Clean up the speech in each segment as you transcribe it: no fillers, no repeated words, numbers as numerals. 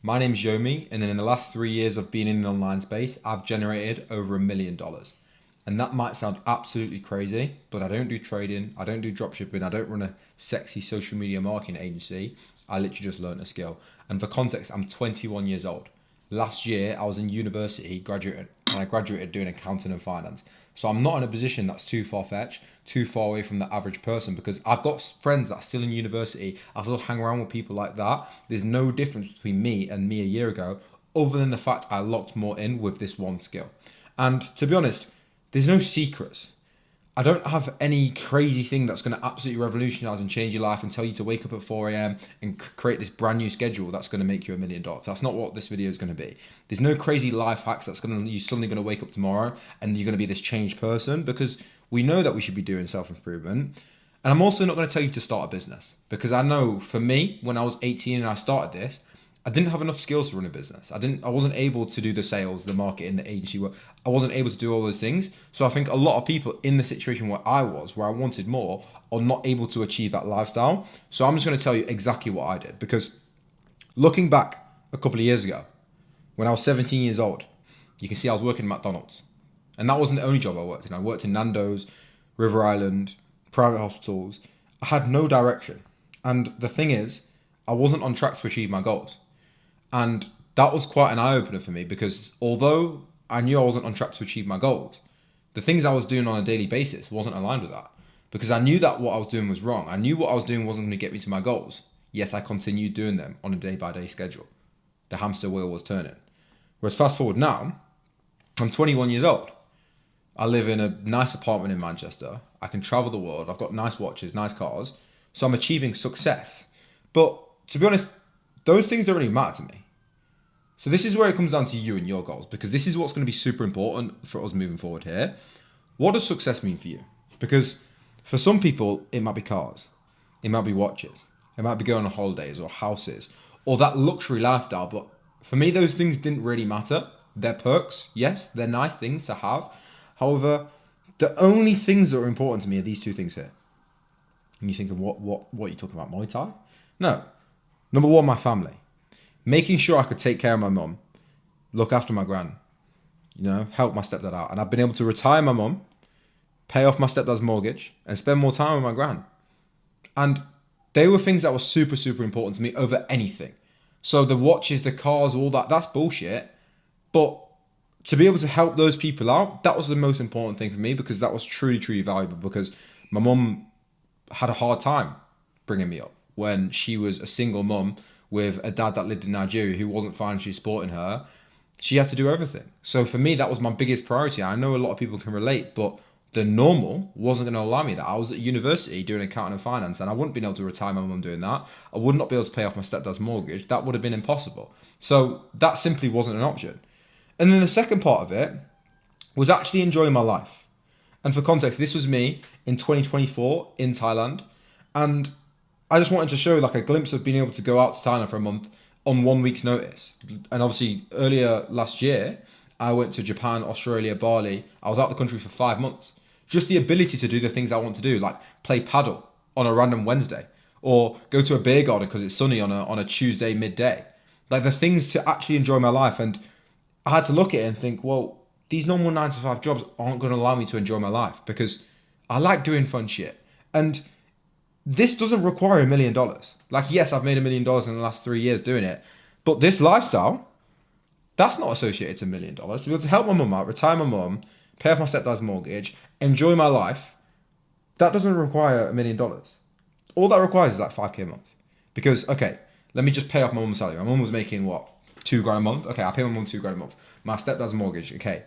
My name's Yomi, and then in the last 3 years of being in the online space, I've generated over $1 million. And that might sound absolutely crazy, but I don't do trading, I don't do dropshipping, I don't run a sexy social media marketing agency. I literally just learned a skill. And for context, I'm 21 years old. Last year, I was in university, and I graduated doing accounting and finance. So I'm not in a position that's too far-fetched, too far away from the average person, because I've got friends that are still in university. I still hang around with people like that. There's no difference between me and me a year ago, other than the fact I locked more in with this one skill. And to be honest, there's no secrets. I don't have any crazy thing that's going to absolutely revolutionize and change your life and tell you to wake up at 4 a.m. and create this brand new schedule that's going to make you $1 million. That's not what this video is going to be. There's no crazy life hacks that's going to, you're suddenly going to wake up tomorrow and you're going to be this changed person, because we know that we should be doing self-improvement. And I'm also not going to tell you to start a business, because I know for me, when I was 18 and I started this, I didn't have enough skills to run a business. I wasn't able to do the sales, the marketing, the agency work. I wasn't able to do all those things. So I think a lot of people in the situation where I was, where I wanted more, are not able to achieve that lifestyle. So I'm just going to tell you exactly what I did, because looking back a couple of years ago, when I was 17 years old, you can see I was working at McDonald's. And that wasn't the only job I worked in. I worked in Nando's, River Island, private hospitals. I had no direction. And the thing is, I wasn't on track to achieve my goals. And that was quite an eye-opener for me, because although I knew I wasn't on track to achieve my goals, the things I was doing on a daily basis wasn't aligned with that. Because I knew that what I was doing was wrong. I knew what I was doing wasn't going to get me to my goals. Yet I continued doing them on a day-by-day schedule. The hamster wheel was turning. Whereas fast forward now, I'm 21 years old. I live in a nice apartment in Manchester. I can travel the world. I've got nice watches, nice cars. So I'm achieving success. But to be honest, those things don't really matter to me. So this is where it comes down to you and your goals, because this is what's going to be super important for us moving forward here. What does success mean for you? Because for some people, it might be cars, it might be watches, it might be going on holidays or houses or that luxury lifestyle. But for me, those things didn't really matter. They're perks, yes, they're nice things to have. However, the only things that are important to me are these two things here. And you're thinking, what are you talking about, Muay Thai? No. Number one, my family. Making sure I could take care of my mum, look after my gran, help my stepdad out. And I've been able to retire my mum, pay off my stepdad's mortgage, and spend more time with my gran. And they were things that were super, super important to me over anything. So the watches, the cars, all that, that's bullshit. But to be able to help those people out, that was the most important thing for me, because that was truly, truly valuable. Because my mum had a hard time bringing me up when she was a single mum with a dad that lived in Nigeria who wasn't financially supporting her. She had to do everything. So for me, that was my biggest priority. I know a lot of people can relate, but the normal wasn't going to allow me that. I was at university doing accounting and finance, and I wouldn't been able to retire my mum doing that. I would not be able to pay off my stepdad's mortgage. That would have been impossible. So that simply wasn't an option. And then the second part of it was actually enjoying my life. And for context, this was me in 2024 in Thailand. And I just wanted to show like a glimpse of being able to go out to Thailand for a month on 1 week's notice. And obviously earlier last year, I went to Japan, Australia, Bali. I was out the country for 5 months. Just the ability to do the things I want to do, like play paddle on a random Wednesday, or go to a beer garden because it's sunny on a Tuesday midday. Like the things to actually enjoy my life. And I had to look at it and think, well, these normal 9 to 5 jobs aren't going to allow me to enjoy my life, because I like doing fun shit. And this doesn't require $1 million. Like, yes, I've made $1 million in the last 3 years doing it, but this lifestyle, that's not associated to $1 million. To be able to help my mum out, retire my mum, pay off my stepdad's mortgage, enjoy my life, that doesn't require $1 million. All that requires is like 5k a month. Because, okay, let me just pay off my mum's salary. My mum was making what? £2,000 a month? Okay, I pay my mum £2,000 a month. My stepdad's mortgage, okay,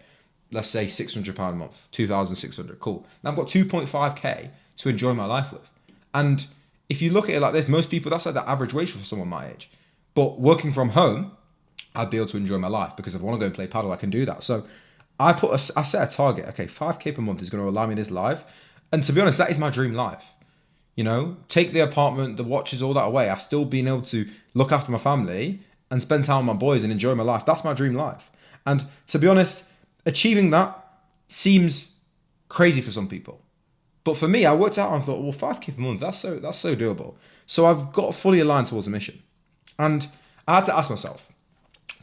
let's say £600 a month, 2,600, cool. Now I've got 2.5k to enjoy my life with. And if you look at it like this, most people, that's like the average wage for someone my age. But working from home, I'd be able to enjoy my life, because if I want to go and play paddle, I can do that. So I set a target. Okay, 5k per month is going to allow me this life. And to be honest, that is my dream life. Take the apartment, the watches, all that away. I've still been able to look after my family and spend time with my boys and enjoy my life. That's my dream life. And to be honest, achieving that seems crazy for some people. But for me, I worked out and thought, well, 5k per month, that's so doable. So I've got fully aligned towards a mission. And I had to ask myself,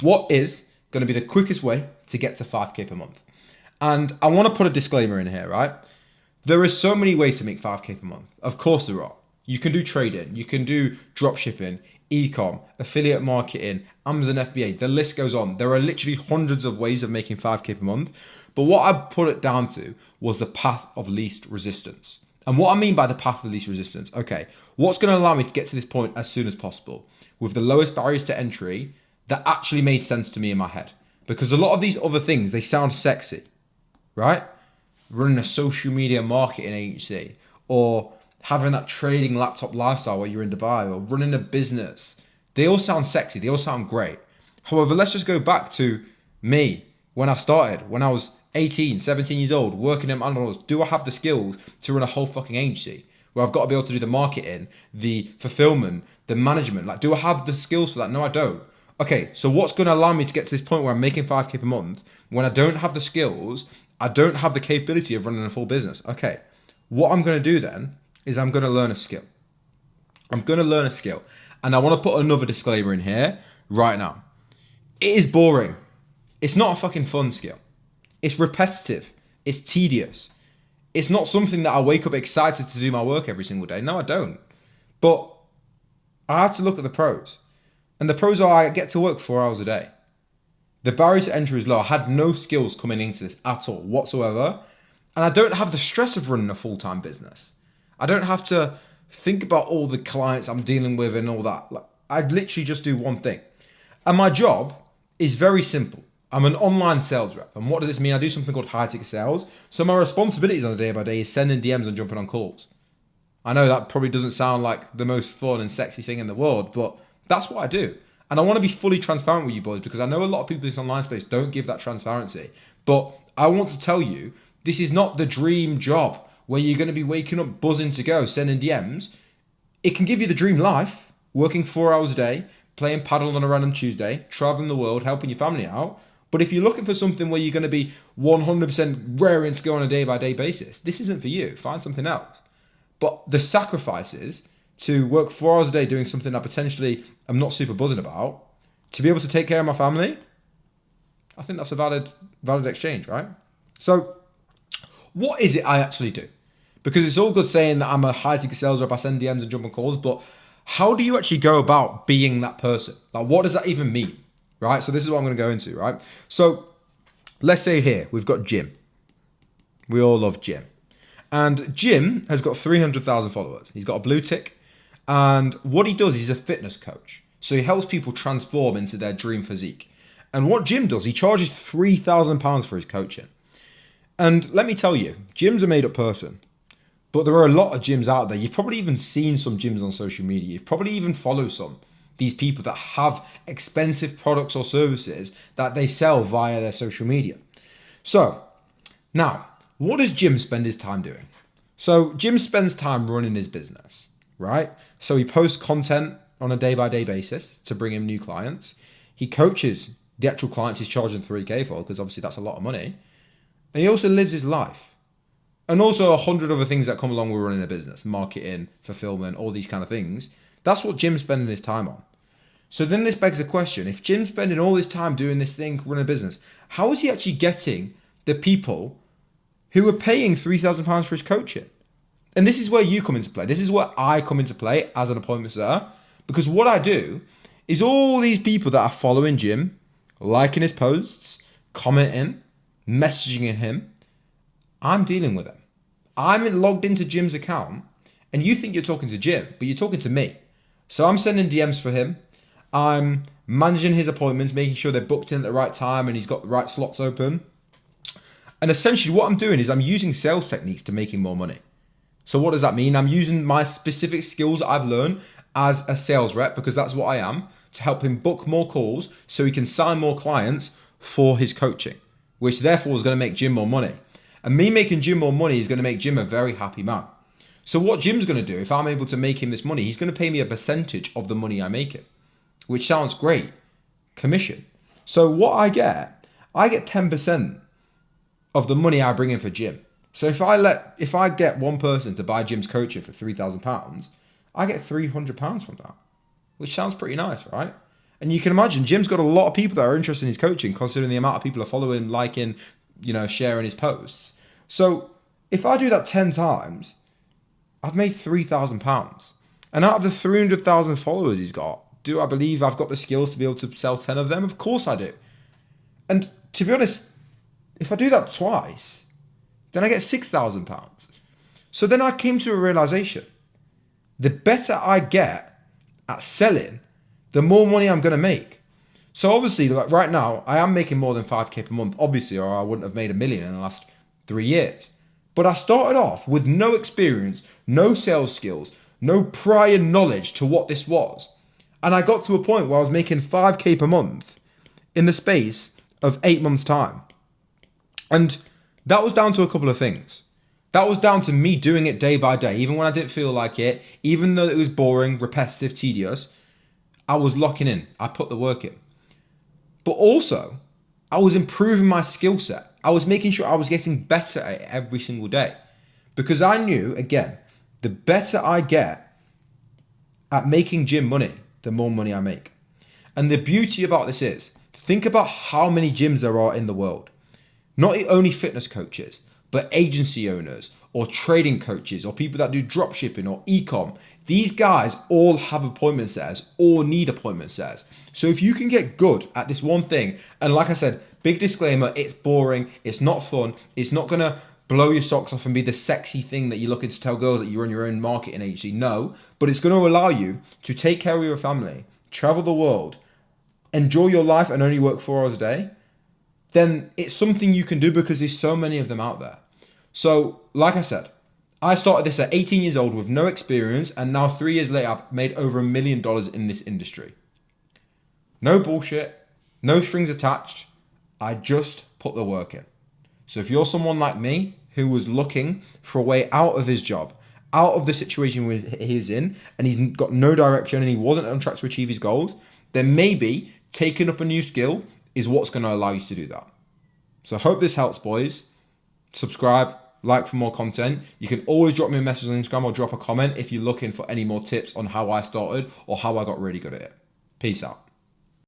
What is going to be the quickest way to get to 5K per month? And I want to put a disclaimer in here, right? There are so many ways to make 5K per month. Of course there are. You can do trading, you can do drop shipping, e-com, affiliate marketing, Amazon FBA, the list goes on. There are literally hundreds of ways of making 5K per month. But what I put it down to was the path of least resistance. And what I mean by the path of least resistance, okay, what's going to allow me to get to this point as soon as possible with the lowest barriers to entry that actually made sense to me in my head? Because a lot of these other things, they sound sexy, right? Running a social media marketing agency, or having that trading laptop lifestyle while you're in Dubai, or running a business. They all sound sexy. They all sound great. However, let's just go back to me when I started, when I was 18, 17 years old, working in McDonald's. Do I have the skills to run a whole fucking agency where I've got to be able to do the marketing, the fulfillment, the management? Like, do I have the skills for that? No, I don't. Okay, so what's going to allow me to get to this point where I'm making 5K per month when I don't have the skills, I don't have the capability of running a full business? Okay, what I'm going to do then is I'm going to learn a skill. I'm going to learn a skill. And I want to put another disclaimer in here right now. It is boring. It's not a fucking fun skill. It's repetitive. It's tedious. It's not something that I wake up excited to do my work every single day. No, I don't. But I have to look at the pros. And the pros are I get to work 4 hours a day. The barrier to entry is low. I had no skills coming into this at all whatsoever. And I don't have the stress of running a full-time business. I don't have to think about all the clients I'm dealing with and all that. Like, I literally just do one thing. And my job is very simple. I'm an online sales rep. And what does this mean? I do something called high ticket sales. So my responsibilities on a day by day is sending DMs and jumping on calls. I know that probably doesn't sound like the most fun and sexy thing in the world, but that's what I do. And I want to be fully transparent with you boys because I know a lot of people in this online space don't give that transparency. But I want to tell you, this is not the dream job where you're going to be waking up buzzing to go, sending DMs. It can give you the dream life, working 4 hours a day, playing paddle on a random Tuesday, traveling the world, helping your family out. But if you're looking for something where you're going to be 100% raring to go on a day-by-day basis, this isn't for you. Find something else. But the sacrifices to work 4 hours a day doing something I potentially am not super buzzing about, to be able to take care of my family, I think that's a valid exchange, right? So what is it I actually do? Because it's all good saying that I'm a high-ticket sales rep, I send DMs and jump on calls, but how do you actually go about being that person? Like, what does that even mean, right? So this is what I'm going to go into, right? So let's say here, we've got Jim. We all love Jim. And Jim has got 300,000 followers. He's got a blue tick. And what he does, he's a fitness coach. So he helps people transform into their dream physique. And what Jim does, he charges £3,000 for his coaching. And let me tell you, Jim's a made-up person. But there are a lot of gyms out there. You've probably even seen some gyms on social media. You've probably even followed these people that have expensive products or services that they sell via their social media. So now, what does Jim spend his time doing? So Jim spends time running his business, right? So he posts content on a day-by-day basis to bring him new clients. He coaches the actual clients he's charging 3K for, because obviously that's a lot of money. And he also lives his life. And also 100 other things that come along with running a business, marketing, fulfillment, all these kind of things. That's what Jim's spending his time on. So then this begs the question, if Jim's spending all his time doing this thing, running a business, how is he actually getting the people who are paying £3,000 for his coaching? And this is where you come into play. This is where I come into play as an appointment setter. Because what I do is all these people that are following Jim, liking his posts, commenting, messaging him, I'm dealing with them. I'm logged into Jim's account, and you think you're talking to Jim, but you're talking to me. So I'm sending DMs for him. I'm managing his appointments, making sure they're booked in at the right time and he's got the right slots open. And essentially what I'm doing is I'm using sales techniques to making more money. So what does that mean? I'm using my specific skills that I've learned as a sales rep, because that's what I am, to help him book more calls so he can sign more clients for his coaching, which therefore is going to make Jim more money. And me making Jim more money is going to make Jim a very happy man. So what Jim's going to do, if I'm able to make him this money, he's going to pay me a percentage of the money I make him, which sounds great. Commission. So what I get 10% of the money I bring in for Jim. So if I get one person to buy Jim's coaching for £3,000, I get £300 from that, which sounds pretty nice, right? And you can imagine Jim's got a lot of people that are interested in his coaching, considering the amount of people are following, liking, sharing his posts. So if I do that 10 times, I've made £3,000. And out of the 300,000 followers he's got, do I believe I've got the skills to be able to sell 10 of them? Of course I do. And to be honest, if I do that twice, then I get £6,000. So then I came to a realization. The better I get at selling, the more money I'm going to make. So obviously, like right now, I am making more than 5k per month, obviously, or I wouldn't have made $1 million in the last 3 years. But I started off with no experience, no sales skills, no prior knowledge to what this was. And I got to a point where I was making 5k per month in the space of 8 months' time. And that was down to a couple of things. That was down to me doing it day by day, even when I didn't feel like it, even though it was boring, repetitive, tedious, I was locking in. I put the work in. But also, I was improving my skill set. I was making sure I was getting better at it every single day. Because I knew, again, the better I get at making gym money, the more money I make. And the beauty about this is, think about how many gyms there are in the world. Not only fitness coaches, but agency owners or trading coaches or people that do drop shipping or e-com. These guys all have appointment setters or need appointment setters. So if you can get good at this one thing, and like I said, big disclaimer, it's boring, it's not fun, it's not going to blow your socks off and be the sexy thing that you're looking to tell girls that you run your own marketing agency. No, but it's going to allow you to take care of your family, travel the world, enjoy your life and only work 4 hours a day. Then it's something you can do because there's so many of them out there. So, like I said, I started this at 18 years old with no experience, and now 3 years later, I've made over $1 million in this industry. No bullshit, no strings attached. I just put the work in. So if you're someone like me who was looking for a way out of his job, out of the situation he's in, and he's got no direction and he wasn't on track to achieve his goals, then maybe taking up a new skill is what's going to allow you to do that. So I hope this helps, boys. Subscribe, like for more content. You can always drop me a message on Instagram or drop a comment if you're looking for any more tips on how I started or how I got really good at it. Peace out.